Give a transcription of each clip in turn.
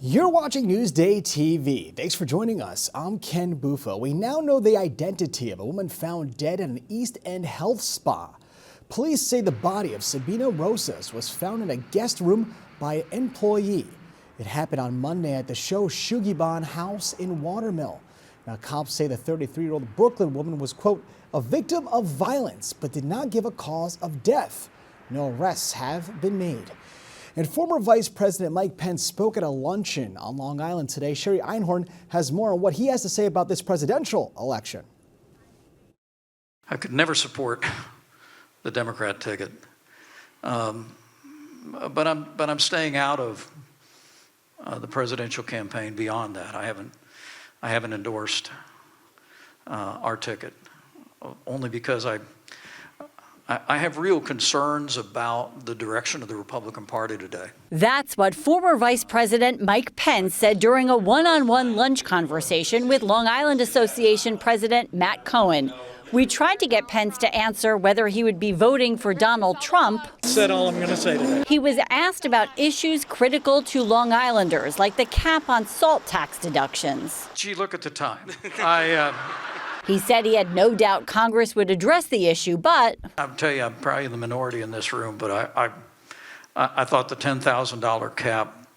You're watching Newsday TV. Thanks for joining us. I'm Ken Bufo. We now know the identity of a woman found dead at an East End health spa. Police say the body of Sabina Rosas was found in a guest room by an employee. It happened on Monday at the Shoshugiban house in Watermill. Now, cops say the 33-year-old Brooklyn woman was, quote, a victim of violence, but did not give a cause of death. No arrests have been made. And former Vice President Mike Pence spoke at a luncheon on Long Island today. Sherry Einhorn has more on what he has to say about this presidential election. I could never support the Democrat ticket, but I'm staying out of the presidential campaign beyond that. I haven't endorsed our ticket, only because I have real concerns about the direction of the Republican Party today. That's what former Vice President Mike Pence said during a one-on-one lunch conversation with Long Island Association President Matt Cohen. We tried to get Pence to answer whether he would be voting for Donald Trump. Said all I'm going to say today. He was asked about issues critical to Long Islanders, like the cap on salt tax deductions. Gee, look at the time. He said he had no doubt Congress would address the issue, but I'll tell you, I'm probably in the minority in this room, but I thought the $10,000 cap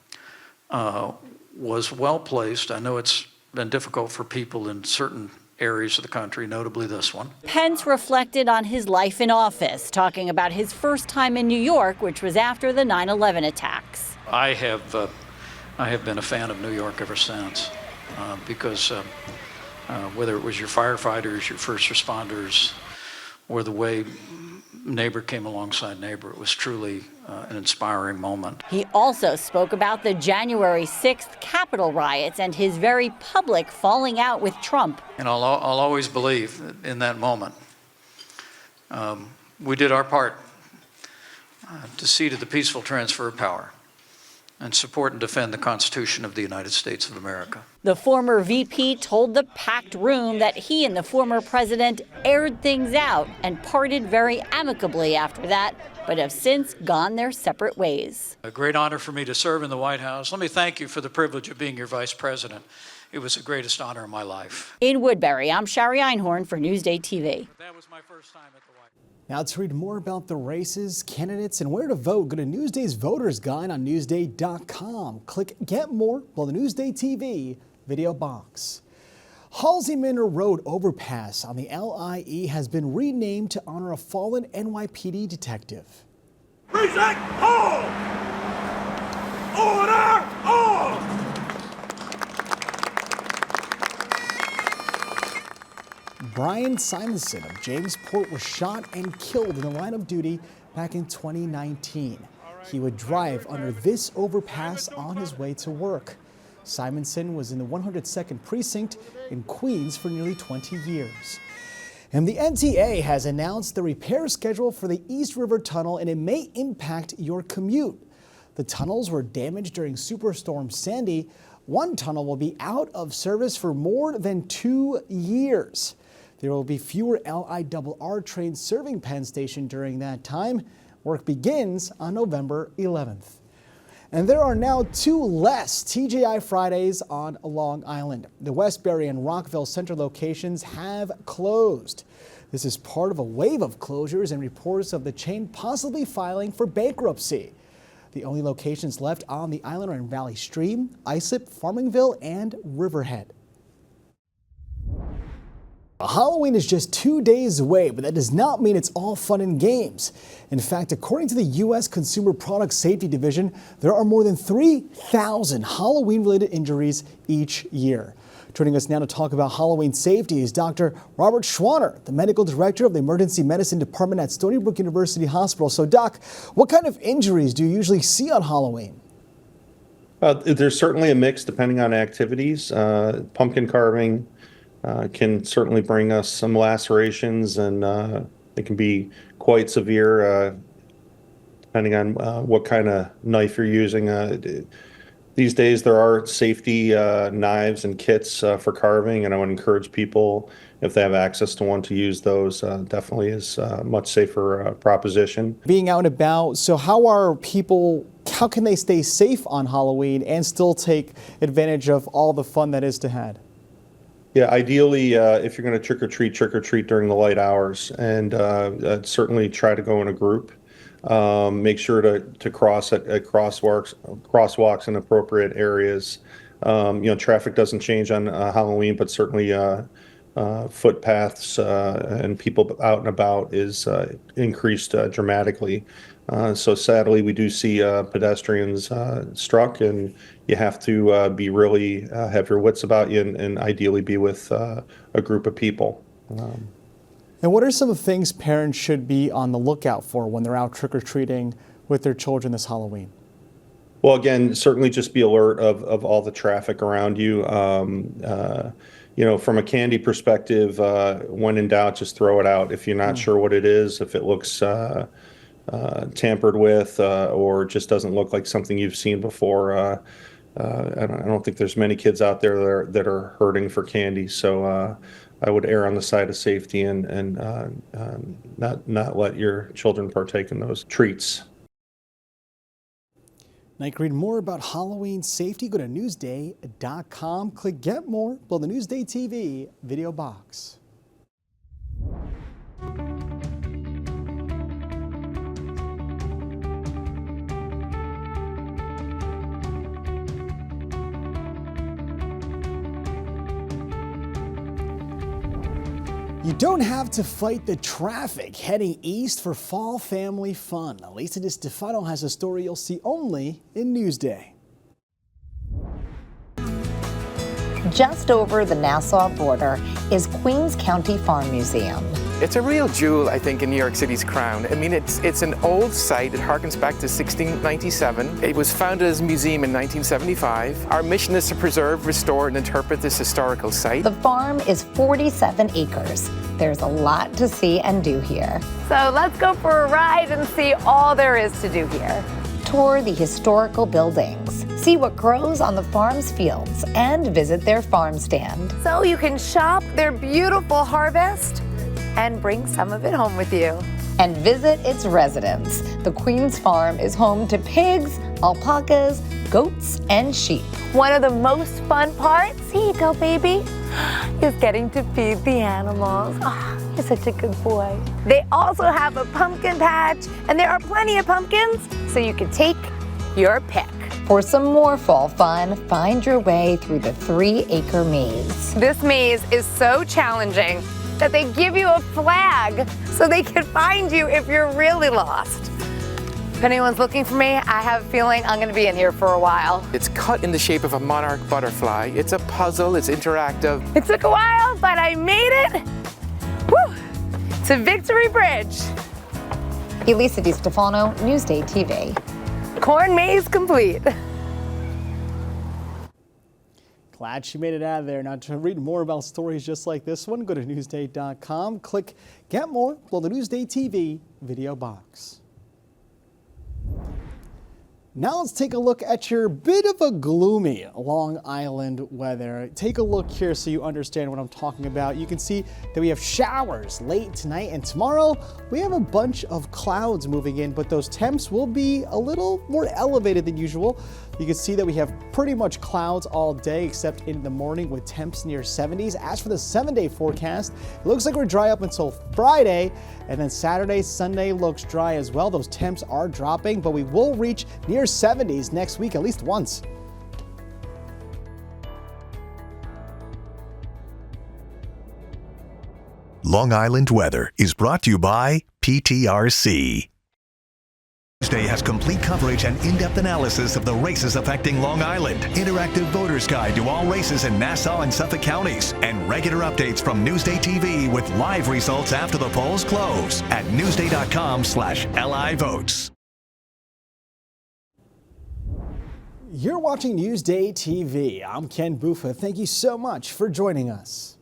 was well placed. I know it's been difficult for people in certain areas of the country, notably this one. Pence reflected on his life in office, talking about his first time in New York, which was after the 9/11 attacks. I have been a fan of New York ever since, because whether it was your firefighters, your first responders, or the way neighbor came alongside neighbor, it was truly an inspiring moment. He also spoke about the January 6th Capitol riots and his very public falling out with Trump. And I'll always believe in that moment. We did our part to see to the peaceful transfer of power and support and defend the Constitution of the United States of America. The former VP told the packed room that he and the former president aired things out and parted very amicably after that, but have since gone their separate ways. A great honor for me to serve in the White House. Let me thank you for the privilege of being your vice president. It was the greatest honor of my life. In Woodbury, I'm Sherry Einhorn for Newsday TV. That was my first time at the White House. Now, to read more about the races, candidates, and where to vote, go to Newsday's Voters Guide on Newsday.com. Click Get More below the Newsday TV video box. Halsey Manor Road overpass on the LIE has been renamed to honor a fallen NYPD detective. Precinct all! Order all! Brian Simonson of Jamesport was shot and killed in the line of duty back in 2019. He would drive under this overpass on his way to work. Simonson was in the 102nd Precinct in Queens for nearly 20 years. And the NTA has announced the repair schedule for the East River Tunnel, and it may impact your commute. The tunnels were damaged during Superstorm Sandy. One tunnel will be out of service for more than 2 years. There will be fewer LIRR trains serving Penn Station during that time. Work begins on November 11th. And there are now 2 less TGI Fridays on Long Island. The Westbury and Rockville Center locations have closed. This is part of a wave of closures and reports of the chain possibly filing for bankruptcy. The only locations left on the island are in Valley Stream, Islip, Farmingville, and Riverhead. Halloween is just 2 days away, but that does not mean it's all fun and games. In fact, according to the U.S. Consumer Product Safety Division, there are more than 3,000 Halloween-related injuries each year. Joining us now to talk about Halloween safety is Dr. Robert Schwanner, the medical director of the Emergency Medicine Department at Stony Brook University Hospital. So, Doc, what kind of injuries do you usually see on Halloween? There's certainly a mix depending on activities. Pumpkin carving can certainly bring us some lacerations, and it can be quite severe depending on what kind of knife you're using. These days, there are safety knives and kits for carving, and I would encourage people, if they have access to one, to use those. Definitely is a much safer proposition. Being out and about, so how can they stay safe on Halloween and still take advantage of all the fun that is to have? Yeah, ideally, if you're going to trick or treat during the light hours, and certainly try to go in a group. Make sure to cross at crosswalks in appropriate areas. Traffic doesn't change on Halloween, but certainly footpaths and people out and about is increased dramatically. So sadly, we do see pedestrians struck, and you have to be really have your wits about you, and ideally be with a group of people. And what are some of the things parents should be on the lookout for when they're out trick-or-treating with their children this Halloween? Well, again, certainly just be alert of all the traffic around you. From a candy perspective, when in doubt, just throw it out. If you're not sure what it is, if it looks tampered with or just doesn't look like something you've seen before, I don't think there's many kids out there that are hurting for candy. So I would err on the side of safety and not let your children partake in those treats. Now you can read more about Halloween safety. Go to Newsday.com. Click Get More below the Newsday TV video box. You don't have to fight the traffic heading east for fall family fun. Lisa DiStefano has a story you'll see only in Newsday. Just over the Nassau border is Queens County Farm Museum. It's a real jewel, I think, in New York City's crown. I mean, it's an old site. It harkens back to 1697. It was founded as a museum in 1975. Our mission is to preserve, restore, and interpret this historical site. The farm is 47 acres. There's a lot to see and do here. So let's go for a ride and see all there is to do here. Tour the historical buildings, see what grows on the farm's fields, and visit their farm stand. So you can shop their beautiful harvest and bring some of it home with you. And visit its residents. The Queens Farm is home to pigs, alpacas, goats, and sheep. One of the most fun parts, here you go, baby, is getting to feed the animals. Oh, you're such a good boy. They also have a pumpkin patch, and there are plenty of pumpkins, so you can take your pick. For some more fall fun, find your way through the 3-acre maze. This maze is so challenging that they give you a flag so they can find you if you're really lost. If anyone's looking for me, I have a feeling I'm gonna be in here for a while. It's cut in the shape of a monarch butterfly. It's a puzzle, it's interactive. It took a while, but I made it. Woo! To Victory Bridge. Elisa DiStefano, Newsday TV. Corn maze complete. Glad she made it out of there. Now to read more about stories just like this one, go to Newsday.com. Click Get More below the Newsday TV video box. Now let's take a look at your bit of a gloomy Long Island weather. Take a look here so you understand what I'm talking about. You can see that we have showers late tonight, and tomorrow we have a bunch of clouds moving in, but those temps will be a little more elevated than usual. You can see that we have pretty much clouds all day except in the morning with temps near 70s. As for the 7-day forecast, it looks like we're dry up until Friday, and then Saturday, Sunday looks dry as well. Those temps are dropping, but we will reach near 70s next week at least once. Long Island weather is brought to you by PTRC. Newsday has complete coverage and in-depth analysis of the races affecting Long Island, interactive voter's guide to all races in Nassau and Suffolk counties, and regular updates from Newsday TV with live results after the polls close at newsday.com/LIvotes. You're watching Newsday TV. I'm Ken Buffa. Thank you so much for joining us.